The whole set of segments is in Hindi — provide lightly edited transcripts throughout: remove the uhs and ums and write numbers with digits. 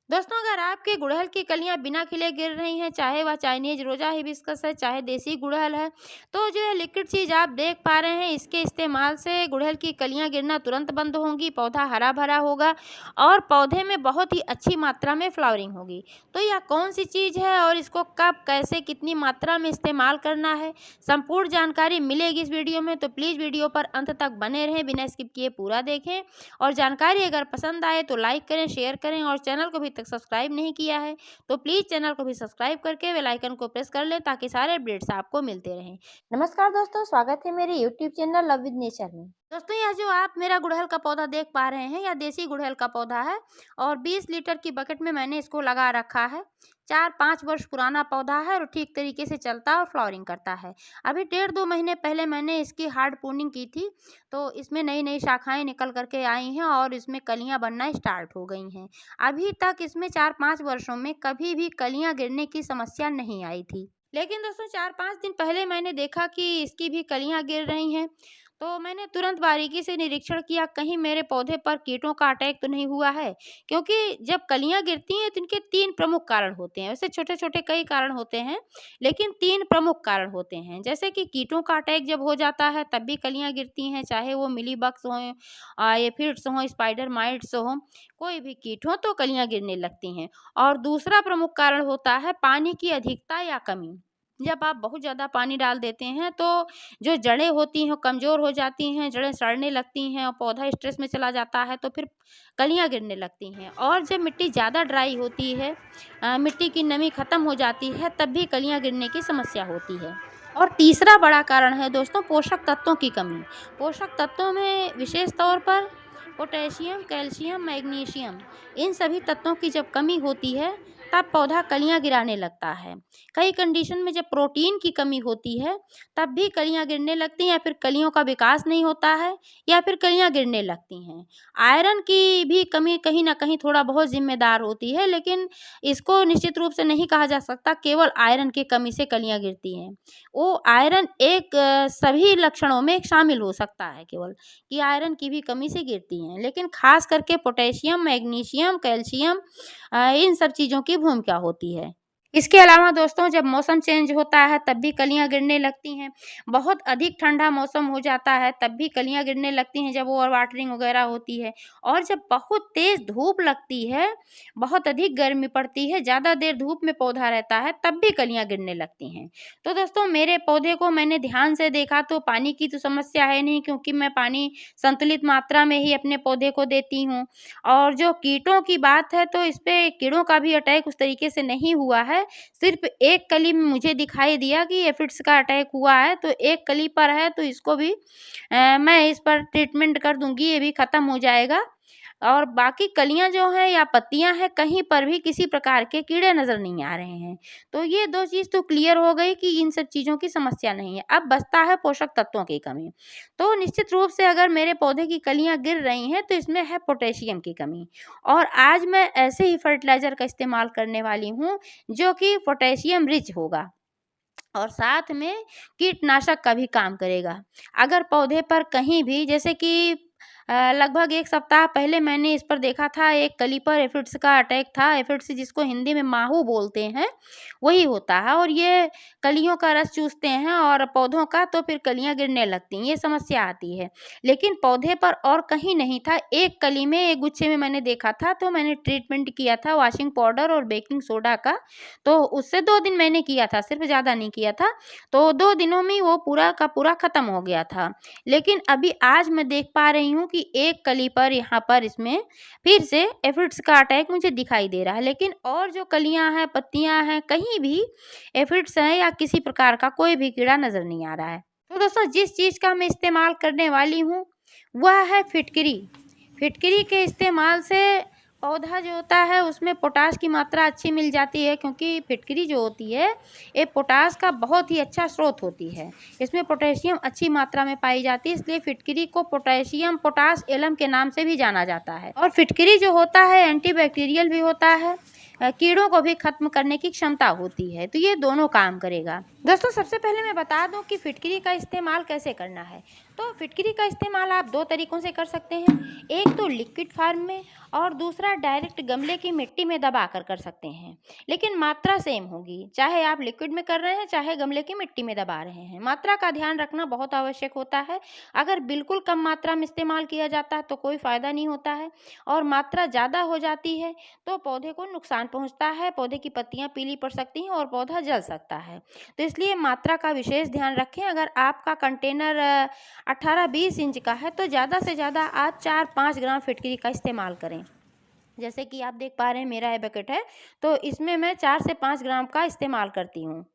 दोस्तों, अगर आपके गुड़हल की कलियां बिना खिले गिर रही हैं, चाहे वह चाइनीज रोजा हिबिस्कस है, चाहे देसी गुड़हल है, तो जो है लिक्विड चीज आप देख पा रहे हैं, इसके इस्तेमाल से गुड़हल की कलियां गिरना तुरंत बंद होंगी, पौधा हरा भरा होगा और पौधे में बहुत ही अच्छी मात्रा में फ्लावरिंग होगी। तो यह कौन सी चीज है और इसको कब, कैसे, कितनी मात्रा में इस्तेमाल करना है, संपूर्ण जानकारी मिलेगी इस वीडियो में। तो प्लीज वीडियो पर अंत तक बने रहें, बिना स्किप किए पूरा देखें। और जानकारी अगर पसंद आए तो लाइक करें, शेयर करें और चैनल को अभी तक सब्सक्राइब नहीं किया है तो प्लीज़ चैनल को भी सब्सक्राइब करके बेल आइकन को प्रेस कर लें ताकि सारे अपडेट्स आपको मिलते रहें। नमस्कार दोस्तों, स्वागत है मेरे YouTube channel love with nature में। दोस्तों, यह जो आप मेरा गुड़हल का पौधा देख पा रहे हैं, यह देसी गुड़हल का पौधा है और 20 लीटर की बकेट में मैंने इसको लगा रखा है। 4-5 वर्ष पुराना पौधा है और ठीक तरीके से चलता है और फ्लावरिंग करता है। अभी 1.5-2 महीने पहले मैंने इसकी हार्ड प्रूनिंग की थी, तो इसमें नई नई शाखाएं निकल करके आई हैं और इसमें कलियां बनना स्टार्ट हो गई हैं। अभी तक इसमें 4-5 वर्षों में कभी भी कलियां गिरने की समस्या नहीं आई थी। लेकिन दोस्तों, 4-5 दिन पहले मैंने देखा कि इसकी भी कलियां गिर रही हैं, तो मैंने तुरंत बारीकी से निरीक्षण किया कहीं मेरे पौधे पर कीटों का अटैक तो नहीं हुआ है। क्योंकि जब कलियां गिरती हैं तो इनके 3 प्रमुख कारण होते हैं। वैसे छोटे-छोटे कई कारण होते हैं, लेकिन 3 प्रमुख कारण होते हैं। जैसे कि कीटों का अटैक जब हो जाता है तब भी कलियां गिरती हैं, चाहे वो मिलीबग्स हों, एफिड्स हों, स्पाइडर माइट्स हों, कोई भी कीट हो तो कलियां गिरने लगती हैं। और दूसरा प्रमुख कारण होता है पानी की अधिकता या कमी। जब आप बहुत ज़्यादा पानी डाल देते हैं तो जो जड़ें होती हैं कमज़ोर हो जाती हैं, जड़ें सड़ने लगती हैं और पौधा स्ट्रेस में चला जाता है तो फिर कलियां गिरने लगती हैं। और जब मिट्टी ज़्यादा ड्राई होती है, मिट्टी की नमी ख़त्म हो जाती है, तब भी कलियां गिरने की समस्या होती है। और तीसरा बड़ा कारण है दोस्तों, पोषक तत्वों की कमी। पोषक तत्वों में विशेष तौर पर पोटेशियम, कैल्शियम, मैग्नीशियम, इन सभी तत्वों की जब कमी होती है तब पौधा कलियां गिराने लगता है। कई कंडीशन में जब प्रोटीन की कमी होती है तब भी कलियां गिरने लगती हैं, या फिर कलियों का विकास नहीं होता है या फिर कलियां गिरने लगती हैं। आयरन की भी कमी कहीं ना कहीं थोड़ा बहुत जिम्मेदार होती है, लेकिन इसको निश्चित रूप से नहीं कहा जा सकता केवल आयरन की कमी से कलियां गिरती हैं। वो आयरन एक सभी लक्षणों में शामिल हो सकता है केवल, कि आयरन की भी कमी से गिरती हैं, लेकिन खास करके पोटेशियम, मैग्नीशियम, कैल्शियम, इन सब चीज़ों की भूमिका होती है। इसके अलावा दोस्तों, जब मौसम चेंज होता है तब भी कलियां गिरने लगती हैं। बहुत अधिक ठंडा मौसम हो जाता है तब भी कलियां गिरने लगती हैं जब ओवर वाटरिंग वगैरह होती है। और जब बहुत तेज धूप लगती है, बहुत अधिक गर्मी पड़ती है, ज़्यादा देर धूप में पौधा रहता है, तब भी कलियां गिरने लगती हैं। तो दोस्तों, मेरे पौधे को मैंने ध्यान से देखा तो पानी की तो समस्या है नहीं, क्योंकि मैं पानी संतुलित मात्रा में ही अपने पौधे को देती हूँ। और जो कीटों की बात है तो इस पे कीड़ों का भी अटैक उस तरीके से नहीं हुआ है। सिर्फ एक कली में मुझे दिखाई दिया कि एफिड्स का अटैक हुआ है, तो एक कली पर है तो इसको भी मैं इस पर ट्रीटमेंट कर दूंगी, ये भी खत्म हो जाएगा। और बाकी कलियां जो हैं या पत्तियां हैं, कहीं पर भी किसी प्रकार के कीड़े नजर नहीं आ रहे हैं। तो ये 2 चीज तो क्लियर हो गई कि इन सब चीजों की समस्या नहीं है। अब बचता है पोषक तत्वों की कमी। तो निश्चित रूप से अगर मेरे पौधे की कलियां गिर रही हैं तो इसमें है पोटेशियम की कमी। और आज मैं ऐसे ही फर्टिलाइजर का इस्तेमाल करने वाली हूँ जो कि पोटेशियम रिच होगा और साथ में कीटनाशक का भी काम करेगा। अगर पौधे पर कहीं भी, जैसे कि लगभग 1 सप्ताह पहले मैंने इस पर देखा था, एक कली पर एफिड्स का अटैक था। एफिड्स जिसको हिंदी में माहू बोलते हैं, वही होता है और ये कलियों का रस चूसते हैं और पौधों का, तो फिर कलियां गिरने लगती हैं, ये समस्या आती है। लेकिन पौधे पर और कहीं नहीं था, एक कली में, एक गुच्छे में मैंने देखा था, तो मैंने ट्रीटमेंट किया था वॉशिंग पाउडर और बेकिंग सोडा का। तो उससे 2 दिन मैंने किया था, सिर्फ ज़्यादा नहीं किया था। तो 2 दिनों में वो पूरा का पूरा खत्म हो गया था। लेकिन अभी आज मैं देख पा रही हूँ कि एक कली पर, यहाँ पर इसमें फिर से एफिड्स का अटैक मुझे दिखाई दे रहा है। लेकिन और जो कलियां हैं, पत्तियां हैं, कहीं भी एफिड्स हैं या किसी प्रकार का कोई भी कीड़ा नजर नहीं आ रहा है। तो दोस्तों, जिस चीज का मैं इस्तेमाल करने वाली हूँ वह है फिटकरी। फिटकरी के इस्तेमाल से पौधा जो होता है उसमें पोटाश की मात्रा अच्छी मिल जाती है, क्योंकि फिटकरी जो होती है ये पोटाश का बहुत ही अच्छा स्रोत होती है। इसमें पोटेशियम अच्छी मात्रा में पाई जाती है, इसलिए फिटकरी को पोटेशियम पोटाश एलम के नाम से भी जाना जाता है। और फिटकरी जो होता है एंटीबैक्टीरियल भी होता है, कीड़ों को भी खत्म करने की क्षमता होती है। तो ये दोनों काम करेगा। दोस्तों, सबसे पहले मैं बता दूं कि फिटकरी का इस्तेमाल कैसे करना है। तो फिटकरी का इस्तेमाल आप 2 तरीकों से कर सकते हैं। एक तो लिक्विड फॉर्म में और दूसरा डायरेक्ट गमले की मिट्टी में दबाकर कर सकते हैं। लेकिन मात्रा सेम होगी, चाहे आप लिक्विड में कर रहे हैं, चाहे गमले की मिट्टी में दबा रहे हैं। मात्रा का ध्यान रखना बहुत आवश्यक होता है। अगर बिल्कुल कम मात्रा में इस्तेमाल किया जाता है तो कोई फ़ायदा नहीं होता है, और मात्रा ज़्यादा हो जाती है तो पौधे को नुकसान पहुँचता है, पौधे की पत्तियाँ पीली पड़ सकती हैं और पौधा जल सकता है। तो इसलिए मात्रा का विशेष ध्यान रखें। अगर आपका कंटेनर 18-20 इंच का है तो ज़्यादा से ज़्यादा आप 4-5 ग्राम फिटकरी का इस्तेमाल करें। जैसे कि आप देख पा रहे हैं मेरा ये बकेट है, तो इसमें मैं 4 से 5 ग्राम का इस्तेमाल करती हूँ।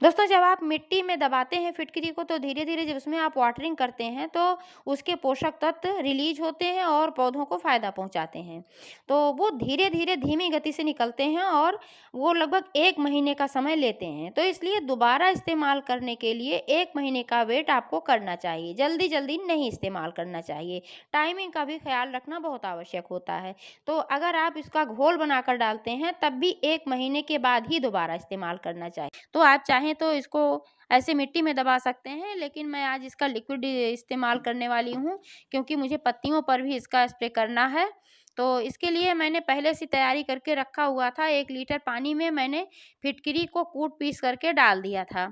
दोस्तों, जब आप मिट्टी में दबाते हैं फिटकरी को तो धीरे-धीरे जब उसमें आप वाटरिंग करते हैं तो उसके पोषक तत्व रिलीज होते हैं और पौधों को फ़ायदा पहुंचाते हैं। तो वो धीरे-धीरे धीमी गति से निकलते हैं और वो लगभग 1 महीने का समय लेते हैं। तो इसलिए दोबारा इस्तेमाल करने के लिए 1 महीने का वेट आपको करना चाहिए। जल्दी-जल्दी नहीं इस्तेमाल करना चाहिए। टाइमिंग का भी ख्याल रखना बहुत आवश्यक होता है। तो अगर आप इसका घोल बनाकर डालते हैं तब भी 1 महीने के बाद ही दोबारा इस्तेमाल करना चाहिए। तो आप चाहें तो इसको ऐसे मिट्टी में दबा सकते हैं, लेकिन मैं आज इसका लिक्विड इस्तेमाल करने वाली हूँ क्योंकि मुझे पत्तियों पर भी इसका स्प्रे करना है। तो इसके लिए मैंने पहले से तैयारी करके रखा हुआ था। 1 लीटर पानी में मैंने फिटकरी को कूट-पीस करके डाल दिया था।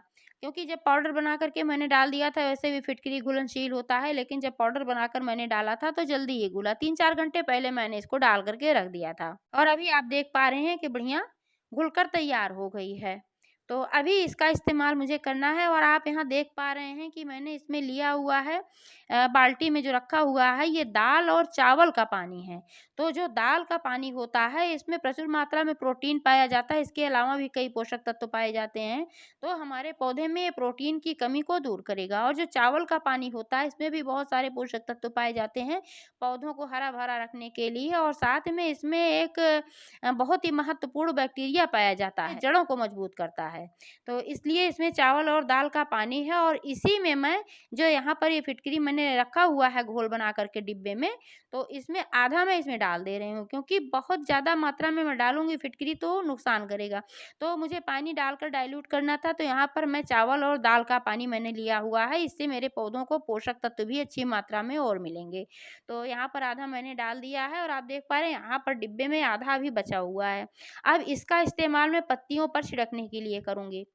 क्योंकि जब पाउडर बना कर के मैंने डाल दिया था, वैसे भी फिटकरी घुलनशील होता है, लेकिन जब पाउडर बनाकर मैंने डाला था तो जल्दी ये घुला। 3-4 घंटे पहले मैंने इसको डाल कर के रख दिया था और अभी आप देख पा रहे हैं कि बढ़िया घुलकर तैयार हो गई है। तो अभी इसका इस्तेमाल मुझे करना है और आप यहाँ देख पा रहे हैं कि मैंने इसमें लिया हुआ है बाल्टी में जो रखा हुआ है ये दाल और चावल का पानी है। तो जो दाल का पानी होता है इसमें प्रचुर मात्रा में प्रोटीन पाया जाता है, इसके अलावा भी कई पोषक तत्व पाए जाते हैं। तो हमारे पौधे में प्रोटीन की कमी को दूर करेगा। और जो चावल का पानी होता है इसमें भी बहुत सारे पोषक तत्व पाए जाते हैं पौधों को हरा भरा रखने के लिए, और साथ में इसमें एक बहुत ही महत्वपूर्ण बैक्टीरिया पाया जाता है, जड़ों को मजबूत करता है। तो इसलिए इसमें चावल और दाल का पानी है और इसी में मैं जो यहाँ पर ये फिटकरी मैंने रखा हुआ है घोल बना करके डिब्बे में, तो इसमें आधा मैं इसमें डाल दे रही हूँ क्योंकि बहुत ज़्यादा मात्रा में मैं डालूंगी फिटकरी तो नुकसान करेगा। तो मुझे पानी डालकर डाइल्यूट करना था, तो यहाँ पर मैं चावल और दाल का पानी मैंने लिया हुआ है। इससे मेरे पौधों को पोषक तत्व भी अच्छी मात्रा में और मिलेंगे। तो यहाँ पर आधा मैंने डाल दिया है और आप देख पा रहे हैं यहाँ पर डिब्बे में आधा भी बचा हुआ है। अब इसका इस्तेमाल मैं पत्तियों पर छिड़कने के लिए करूँगी।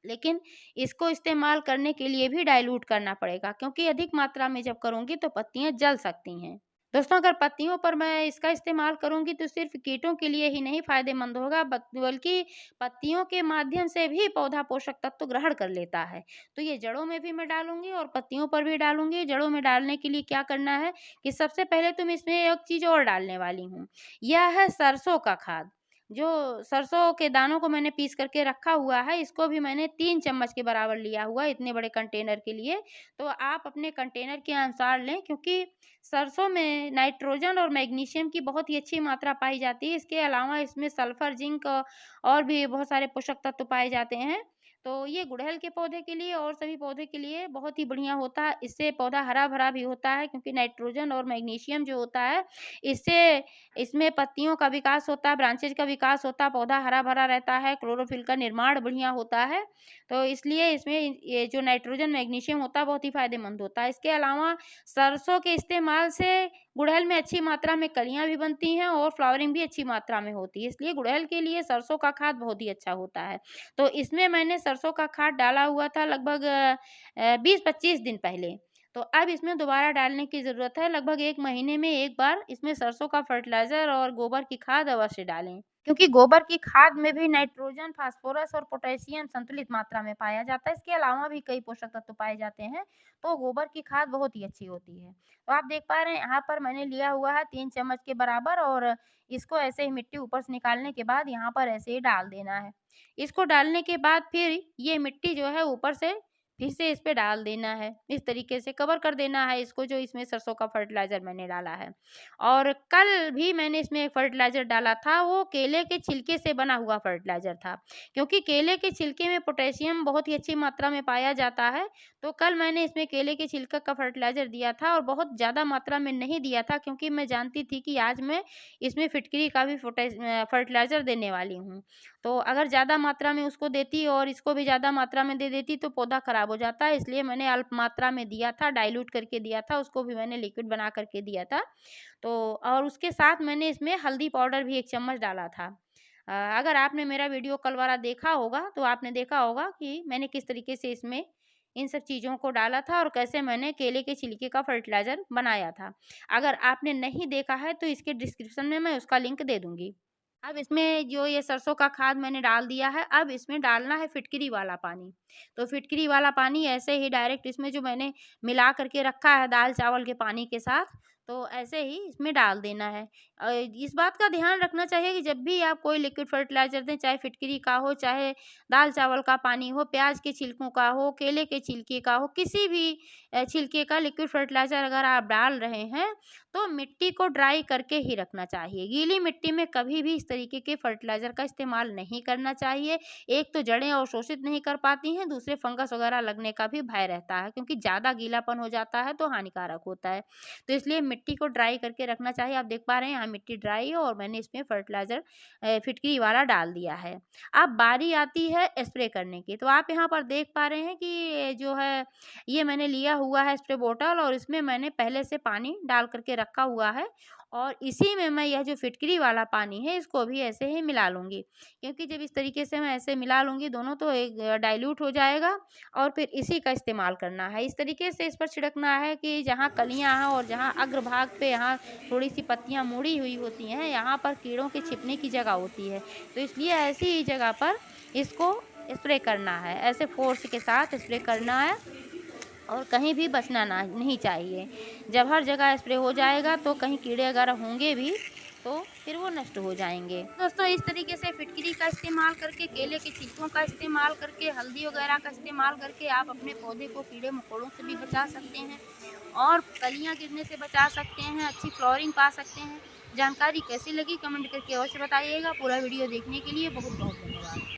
लेकिन इसको इस्तेमाल करने के लिए भी डाइल्यूट करना पड़ेगा क्योंकि अधिक मात्रा में जब करूँगी तो पत्तियाँ जल सकती हैं। दोस्तों, अगर पत्तियों पर मैं इसका इस्तेमाल करूँगी तो सिर्फ कीटों के लिए ही नहीं फ़ायदेमंद होगा बल्कि पत्तियों के माध्यम से भी पौधा पोषक तत्व ग्रहण कर लेता है। तो ये जड़ों में भी मैं डालूँगी और पत्तियों पर भी डालूँगी। जड़ों में डालने के लिए क्या करना है कि सबसे पहले तो मैं इसमें एक चीज़ और डालने वाली हूँ। यह है सरसों का खाद। जो सरसों के दानों को मैंने पीस करके रखा हुआ है, इसको भी मैंने 3 चम्मच के बराबर लिया हुआ है इतने बड़े कंटेनर के लिए। तो आप अपने कंटेनर के अनुसार लें क्योंकि सरसों में नाइट्रोजन और मैग्नीशियम की बहुत ही अच्छी मात्रा पाई जाती है। इसके अलावा इसमें सल्फर, जिंक और भी बहुत सारे पोषक तत्व पाए जाते हैं। तो ये गुड़हल के पौधे के लिए और सभी पौधे के लिए बहुत ही बढ़िया होता है। इससे पौधा हरा-भरा भी होता है क्योंकि नाइट्रोजन और मैग्नीशियम जो होता है, इससे इसमें पत्तियों का विकास होता है, ब्रांचेज का विकास होता है, पौधा हरा-भरा रहता है, क्लोरोफिल का निर्माण बढ़िया होता है। तो इसलिए इसमें ये जो नाइट्रोजन, मैग्नीशियम होता है बहुत ही फ़ायदेमंद होता है। इसके अलावा सरसों के इस्तेमाल से गुड़हल में अच्छी मात्रा में कलियाँ भी बनती हैं और फ्लावरिंग भी अच्छी मात्रा में होती है। इसलिए गुड़हल के लिए सरसों का खाद बहुत ही अच्छा होता है। तो इसमें मैंने सरसों का खाद डाला हुआ था लगभग 20-25 दिन पहले। तो अब इसमें दोबारा डालने की ज़रूरत है। लगभग 1 महीने में 1 बार इसमें सरसों का फर्टिलाइज़र और गोबर की खाद अवश्य डालें। क्योंकि गोबर की खाद में भी नाइट्रोजन, फास्फोरस और पोटेशियम संतुलित मात्रा में पाया जाता है। इसके अलावा भी कई पोषक तत्व पाए जाते हैं, तो गोबर की खाद बहुत ही अच्छी होती है। तो आप देख पा रहे हैं यहाँ पर मैंने लिया हुआ है 3 चम्मच के बराबर और इसको ऐसे ही मिट्टी ऊपर से निकालने के बाद यहाँ पर ऐसे ही डाल देना है। इसको डालने के बाद फिर ये मिट्टी जो है ऊपर से फिर से इस पे डाल देना है। इस तरीके से कवर कर देना है इसको जो इसमें सरसों का फर्टिलाइज़र मैंने डाला है। और कल भी मैंने इसमें एक फर्टिलाइज़र डाला था, वो केले के छिलके से बना हुआ फर्टिलाइज़र था। क्योंकि केले के छिलके में पोटेशियम बहुत ही अच्छी मात्रा में पाया जाता है, तो कल मैंने इसमें केले के छिलका का फर्टिलाइज़र दिया था और बहुत ज़्यादा मात्रा में नहीं दिया था क्योंकि मैं जानती थी कि आज मैं इसमें फिटकरी का भी फर्टिलाइज़र देने वाली हूँ। तो अगर ज़्यादा मात्रा में उसको देती और इसको भी ज़्यादा मात्रा में दे देती तो पौधा खराब ख़राब हो जाता है, इसलिए मैंने अल्प मात्रा में दिया था, डाइल्यूट करके दिया था, उसको भी मैंने लिक्विड बना करके दिया था। तो और उसके साथ मैंने इसमें हल्दी पाउडर भी 1 चम्मच डाला था। अगर आपने मेरा वीडियो कल वाला देखा होगा, तो आपने देखा होगा कि मैंने किस तरीके से इसमें इन सब चीज़ों को डाला था और कैसे मैंने केले के छिलके का फर्टिलाइज़र बनाया था। अगर आपने नहीं देखा है, तो इसके डिस्क्रिप्शन में मैं उसका लिंक दे दूँगी। अब इसमें जो ये सरसों का खाद मैंने डाल दिया है, अब इसमें डालना है फिटकरी वाला पानी। तो फिटकरी वाला पानी ऐसे ही डायरेक्ट इसमें जो मैंने मिला कर के रखा है दाल-चावल के पानी के साथ, तो ऐसे ही इसमें डाल देना है। इस बात का ध्यान रखना चाहिए कि जब भी आप कोई लिक्विड फर्टिलाइज़र दें, चाहे फिटकरी का हो, चाहे दाल-चावल का पानी हो, प्याज़ के छिलकों का हो, केले के छिलके का हो, किसी भी छिलके का लिक्विड फर्टिलाइज़र अगर आप डाल रहे हैं, तो मिट्टी को ड्राई करके ही रखना चाहिए। गीली मिट्टी में कभी भी इस तरीके के फर्टिलाइज़र का इस्तेमाल नहीं करना चाहिए। एक तो जड़ें अवशोषित नहीं कर पाती हैं, दूसरे फंगस वगैरह लगने का भी भय रहता है, क्योंकि ज़्यादा गीलापन हो जाता है तो हानिकारक होता है। तो इसलिए मिट्टी को ड्राई करके रखना चाहिए। आप देख पा रहे हैं यहाँ मिट्टी ड्राई है और मैंने इसमें फर्टिलाइज़र फिटकरी वाला डाल दिया है। अब बारी आती है स्प्रे करने की। तो आप यहाँ पर देख पा रहे हैं कि ये जो है, ये मैंने लिया हुआ है स्प्रे बॉटल और इसमें मैंने पहले से पानी डाल कर के रखा हुआ है और इसी में मैं यह जो फिटकरी वाला पानी है इसको भी ऐसे ही मिला लूँगी। क्योंकि जब इस तरीके से मैं ऐसे मिला लूँगी दोनों, तो एक डाइल्यूट हो जाएगा और फिर इसी का इस्तेमाल करना है। इस तरीके से इस पर छिड़कना है कि जहाँ कलियाँ हैं और जहाँ अग्रभाग पे यहाँ थोड़ी-सी पत्तियाँ मुड़ी हुई होती हैं, यहाँ पर कीड़ों के छिपने की जगह होती है। तो इसलिए ऐसी ही जगह पर इसको स्प्रे करना है, ऐसे फ़ोर्स के साथ स्प्रे करना है और कहीं भी बचना ना नहीं चाहिए। जब हर जगह स्प्रे हो जाएगा तो कहीं कीड़े वगैरह होंगे भी, तो फिर वो नष्ट हो जाएँगे। दोस्तों, इस तरीके से फिटकरी का इस्तेमाल करके, केले के छिलकों का इस्तेमाल करके, हल्दी वगैरह का इस्तेमाल करके आप अपने पौधे को कीड़े-मकोड़ों से भी बचा सकते हैं और कलियाँ गिरने से बचा सकते हैं, अच्छी फ्लावरिंग पा सकते हैं। जानकारी कैसी लगी कमेंट करके अवश्य बताइएगा। पूरा वीडियो देखने के लिए बहुत-बहुत धन्यवाद।